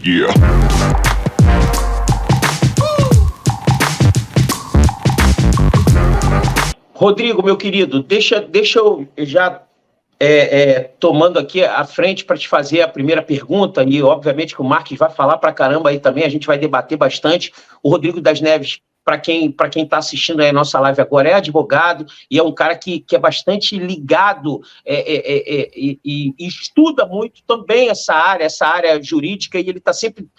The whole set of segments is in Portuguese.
Yeah. Rodrigo, meu querido, deixa eu já tomando aqui a frente para te fazer a primeira pergunta, e obviamente que o Marques vai falar para caramba aí também, a gente vai debater bastante. O Rodrigo das Neves, para quem está assistindo aí a nossa live agora, é advogado e é um cara que é bastante ligado e estuda muito também essa área jurídica, e ele está sempre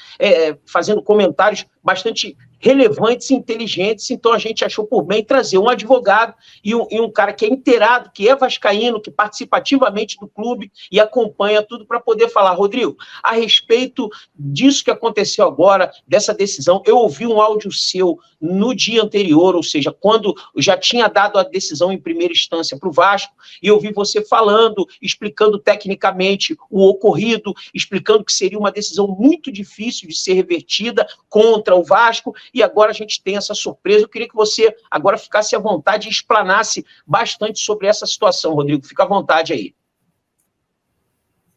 fazendo comentários bastante relevantes e inteligentes. Então a gente achou por bem trazer um advogado e um cara que é inteirado, que é vascaíno, que participa ativamente do clube e acompanha tudo, para poder falar. Rodrigo, a respeito disso que aconteceu agora, dessa decisão, eu ouvi um áudio seu no dia anterior, ou seja, quando já tinha dado a decisão em primeira instância para o Vasco, e eu ouvi você falando, explicando tecnicamente o ocorrido, explicando que seria uma decisão muito difícil de ser revertida contra o Vasco, e agora a gente tem essa surpresa. Eu queria que você agora ficasse à vontade e explanasse bastante sobre essa situação, Rodrigo. Fica à vontade aí.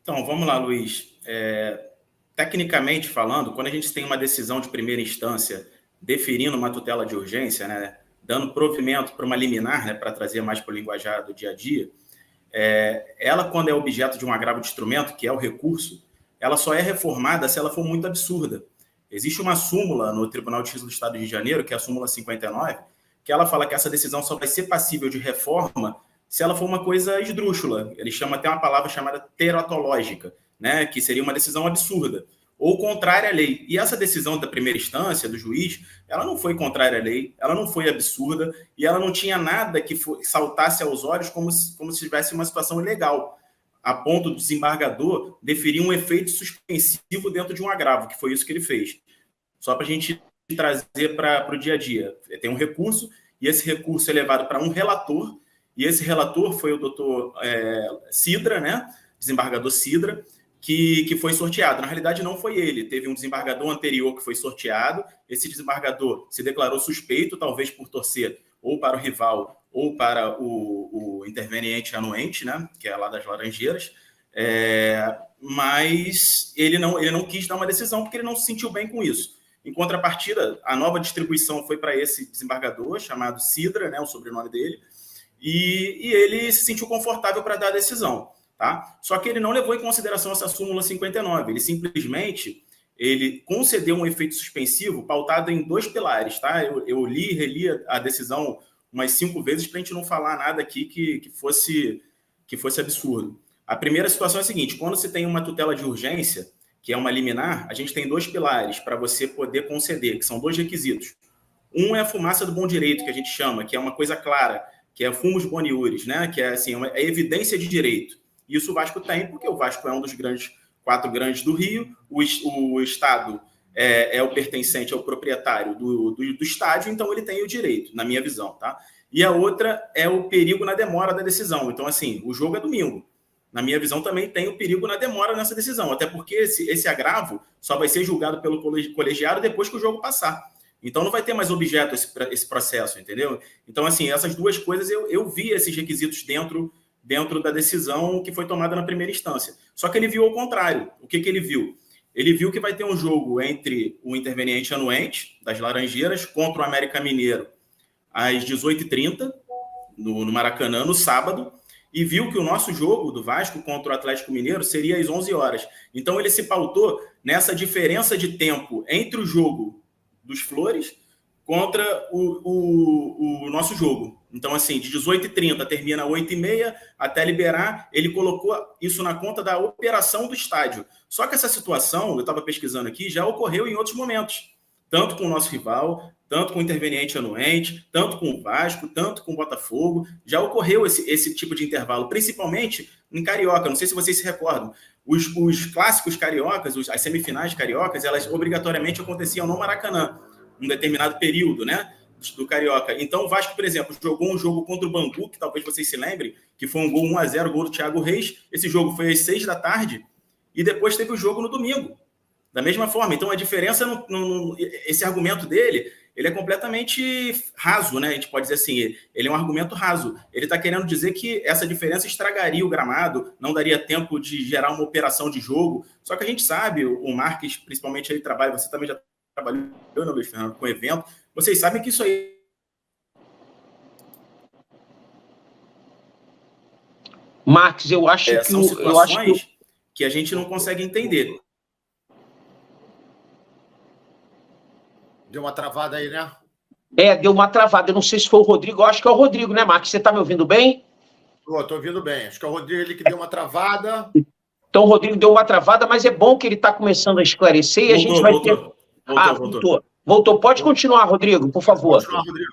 Então, vamos lá, Luiz. Tecnicamente falando, quando a gente tem uma decisão de primeira instância deferindo uma tutela de urgência, né, dando provimento para uma liminar, né, para trazer mais para o linguajar do dia a dia, ela, quando é objeto de um agravo de instrumento, que é o recurso, ela só é reformada se ela for muito absurda. Existe uma súmula no Tribunal de Justiça do Estado do Rio de Janeiro, que é a súmula 59, que ela fala que essa decisão só vai ser passível de reforma se ela for uma coisa esdrúxula. Ele chama até uma palavra chamada teratológica, né, que seria uma decisão absurda, ou contrária à lei. E essa decisão da primeira instância, do juiz, ela não foi contrária à lei, ela não foi absurda, e ela não tinha nada que saltasse aos olhos como se tivesse uma situação ilegal, a ponto do desembargador deferir um efeito suspensivo dentro de um agravo, que foi isso que ele fez. Só para a gente trazer para o dia a dia. Tem um recurso, e esse recurso é levado para um relator, e esse relator foi o doutor Sidra, né? Desembargador Sidra, que foi sorteado. Na realidade, não foi ele. Teve um desembargador anterior que foi sorteado. Esse desembargador se declarou suspeito, talvez por torcer ou para o rival ou para o interveniente anuente, né? Que é lá das Laranjeiras. Mas ele não quis dar uma decisão porque ele não se sentiu bem com isso. Em contrapartida, a nova distribuição foi para esse desembargador, chamado Sidra, né? O sobrenome dele, e ele se sentiu confortável para dar a decisão. Tá? Só que ele não levou em consideração essa súmula 59, ele simplesmente concedeu um efeito suspensivo pautado em 2 pilares. Tá? Eu li e reli a decisão umas 5 vezes para a gente não falar nada aqui que fosse absurdo. A primeira situação é a seguinte: quando se tem uma tutela de urgência, que é uma liminar, a gente tem 2 pilares para você poder conceder, que são 2 requisitos. Um é a fumaça do bom direito, que a gente chama, que é uma coisa clara, que é fumus boniuris, né? Que é assim, é evidência de direito. Isso o Vasco tem, porque o Vasco é um dos 4 grandes do Rio, o Estado é o pertencente, é o proprietário do estádio, então ele tem o direito, na minha visão. Tá? E a outra é o perigo na demora da decisão. Então, assim, o jogo é domingo. Na minha visão, também tem o perigo na demora nessa decisão, até porque esse agravo só vai ser julgado pelo colegiado depois que o jogo passar. Então, não vai ter mais objeto esse processo, entendeu? Então, assim, essas 2 coisas, eu vi esses requisitos dentro da decisão que foi tomada na primeira instância. Só que ele viu ao contrário. O que ele viu? Ele viu que vai ter um jogo entre o interveniente anuente das Laranjeiras contra o América Mineiro às 18h30, no Maracanã, no sábado, e viu que o nosso jogo do Vasco contra o Atlético Mineiro seria às 11 horas. Então, ele se pautou nessa diferença de tempo entre o jogo dos Flores contra o nosso jogo. Então, assim, de 18h30 termina 8h30, até liberar, ele colocou isso na conta da operação do estádio. Só que essa situação, eu estava pesquisando aqui, já ocorreu em outros momentos. Tanto com o nosso rival, tanto com o interveniente anuente, tanto com o Vasco, tanto com o Botafogo. Já ocorreu esse tipo de intervalo, principalmente em Carioca. Não sei se vocês se recordam. Os clássicos cariocas, as semifinais cariocas, elas obrigatoriamente aconteciam no Maracanã, um determinado período, né, do Carioca. Então, o Vasco, por exemplo, jogou um jogo contra o Bangu, que talvez vocês se lembrem, que foi um gol 1-0, gol do Thiago Reis. Esse jogo foi às 6 da tarde, e depois teve o jogo no domingo. Da mesma forma. Então, a diferença, esse argumento dele, ele é completamente raso, né? A gente pode dizer assim, ele é um argumento raso. Ele está querendo dizer que essa diferença estragaria o gramado, não daria tempo de gerar uma operação de jogo. Só que a gente sabe, o Marques, principalmente, ele trabalha, você também já trabalhou, né, Luiz Fernando, com evento, vocês sabem que isso aí... Marques, eu acho que... São situações que a gente não consegue entender. Deu uma travada aí, né? Deu uma travada. Eu não sei se foi o Rodrigo. Eu acho que é o Rodrigo, né, Marques? Você está me ouvindo bem? Estou ouvindo bem. Acho que é o Rodrigo ele que deu uma travada. Então, o Rodrigo deu uma travada, mas é bom que ele está começando a esclarecer e a gente vai ter... Voltou. Pode continuar, Rodrigo, por favor. Pode continuar, Rodrigo.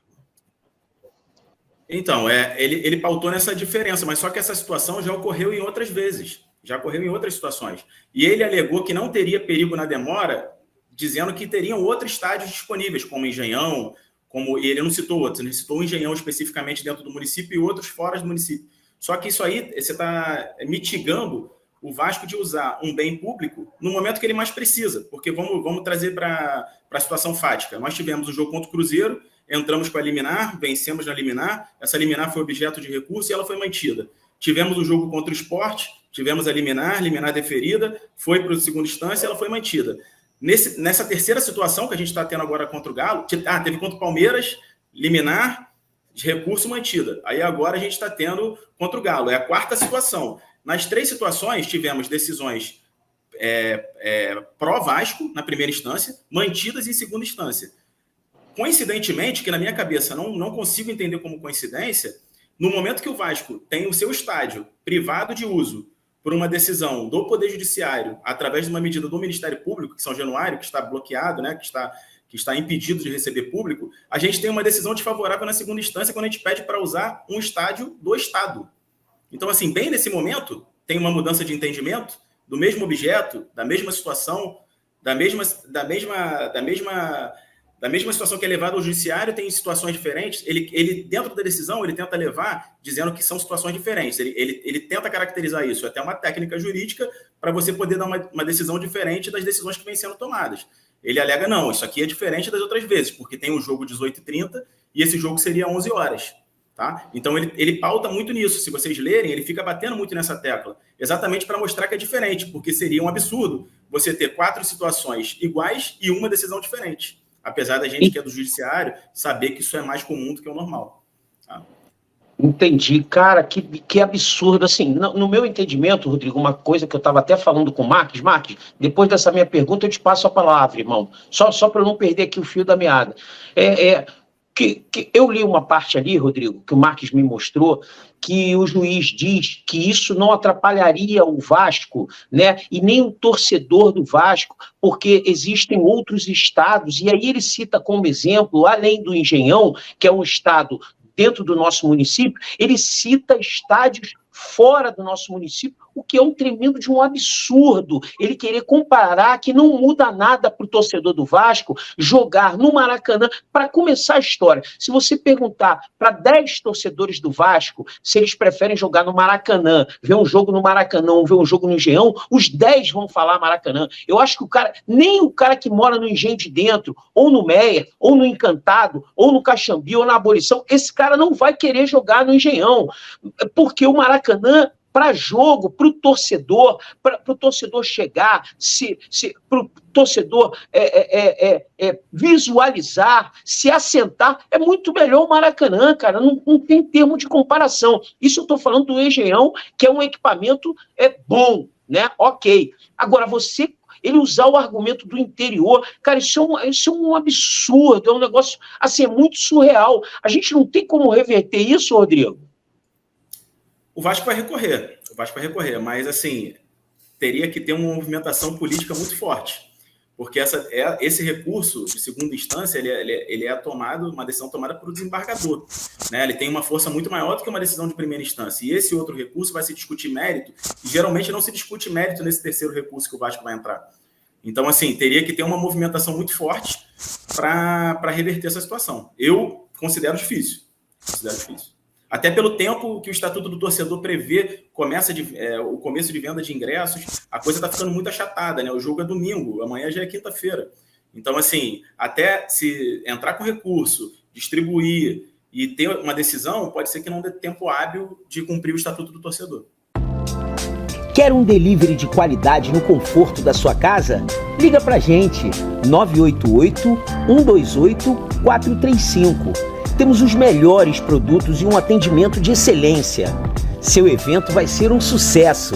Então, ele pautou nessa diferença, mas só que essa situação já ocorreu em outras vezes, já ocorreu em outras situações. E ele alegou que não teria perigo na demora, dizendo que teriam outros estádios disponíveis, como Engenhão, e ele não citou outros, ele citou o Engenhão especificamente dentro do município e outros fora do município. Só que isso aí, você está mitigando o Vasco de usar um bem público no momento que ele mais precisa, porque vamos trazer para a situação fática. Nós tivemos o jogo contra o Cruzeiro, entramos com a liminar, vencemos na liminar, essa liminar foi objeto de recurso e ela foi mantida. Tivemos o jogo contra o Sport, tivemos a liminar deferida, foi para a segunda instância e ela foi mantida. Nessa terceira situação que a gente está tendo agora contra o Galo, teve contra o Palmeiras, liminar, de recurso mantida. Aí agora a gente está tendo contra o Galo, é a quarta situação. Nas três situações, tivemos decisões pró-Vasco, na primeira instância, mantidas em segunda instância. Coincidentemente, que na minha cabeça não consigo entender como coincidência, no momento que o Vasco tem o seu estádio privado de uso por uma decisão do Poder Judiciário, através de uma medida do Ministério Público, que São Januário, que está bloqueado, né, que está impedido de receber público, a gente tem uma decisão desfavorável na segunda instância quando a gente pede para usar um estádio do Estado. Então, assim, bem nesse momento, tem uma mudança de entendimento do mesmo objeto, da mesma situação, da mesma situação que é levada ao judiciário, tem situações diferentes. Ele dentro da decisão, ele tenta levar dizendo que são situações diferentes. Ele tenta caracterizar isso. É até uma técnica jurídica para você poder dar uma decisão diferente das decisões que vêm sendo tomadas. Ele alega, não, isso aqui é diferente das outras vezes, porque tem o jogo 18h30 e esse jogo seria 11 horas. Tá? Então, ele pauta muito nisso. Se vocês lerem, ele fica batendo muito nessa tecla, exatamente para mostrar que é diferente, porque seria um absurdo você ter 4 situações iguais e uma decisão diferente. Apesar da gente que é do judiciário saber que isso é mais comum do que o normal. Tá? Entendi. Cara, que absurdo. Assim, no meu entendimento, Rodrigo, uma coisa que eu estava até falando com o Marques, depois dessa minha pergunta eu te passo a palavra, irmão. Só para eu não perder aqui o fio da meada. Que eu li uma parte ali, Rodrigo, que o Marques me mostrou, que o juiz diz que isso não atrapalharia o Vasco, né, e nem o torcedor do Vasco, porque existem outros estados, e aí ele cita como exemplo, além do Engenhão, que é um estado dentro do nosso município, ele cita estádios fora do nosso município, o que é um tremendo de um absurdo, ele querer comparar que não muda nada para o torcedor do Vasco jogar no Maracanã. Para começar a história, se você perguntar para 10 torcedores do Vasco se eles preferem jogar no Maracanã, ver um jogo no Maracanã ou ver um jogo no Engenhão, os 10 vão falar Maracanã. Eu acho que nem o cara que mora no Engenho de Dentro, ou no Meia, ou no Encantado, ou no Caxambi, ou na Abolição, esse cara não vai querer jogar no Engenhão, porque o Maracanã, para jogo, para o torcedor chegar, para o torcedor visualizar, se assentar, é muito melhor o Maracanã, cara, não tem termo de comparação. Isso eu estou falando do Engenhão, que é um equipamento bom, né? Ok. Agora, ele usar o argumento do interior, cara, isso é um absurdo, é um negócio, assim, é muito surreal. A gente não tem como reverter isso, Rodrigo? O Vasco vai recorrer, mas, assim, teria que ter uma movimentação política muito forte, porque esse recurso de segunda instância, ele é uma decisão tomada por desembargador, né? Ele tem uma força muito maior do que uma decisão de primeira instância, e esse outro recurso vai se discutir mérito, e geralmente não se discute mérito nesse terceiro recurso que o Vasco vai entrar. Então, assim, teria que ter uma movimentação muito forte para reverter essa situação. Eu considero difícil. Até pelo tempo que o Estatuto do Torcedor prevê, o começo de venda de ingressos, a coisa está ficando muito achatada, né? O jogo é domingo, amanhã já é quinta-feira. Então, assim, até se entrar com recurso, distribuir e ter uma decisão, pode ser que não dê tempo hábil de cumprir o estatuto do torcedor. Quer um delivery de qualidade no conforto da sua casa? Liga pra gente, 988-128-435. Temos os melhores produtos e um atendimento de excelência. Seu evento vai ser um sucesso.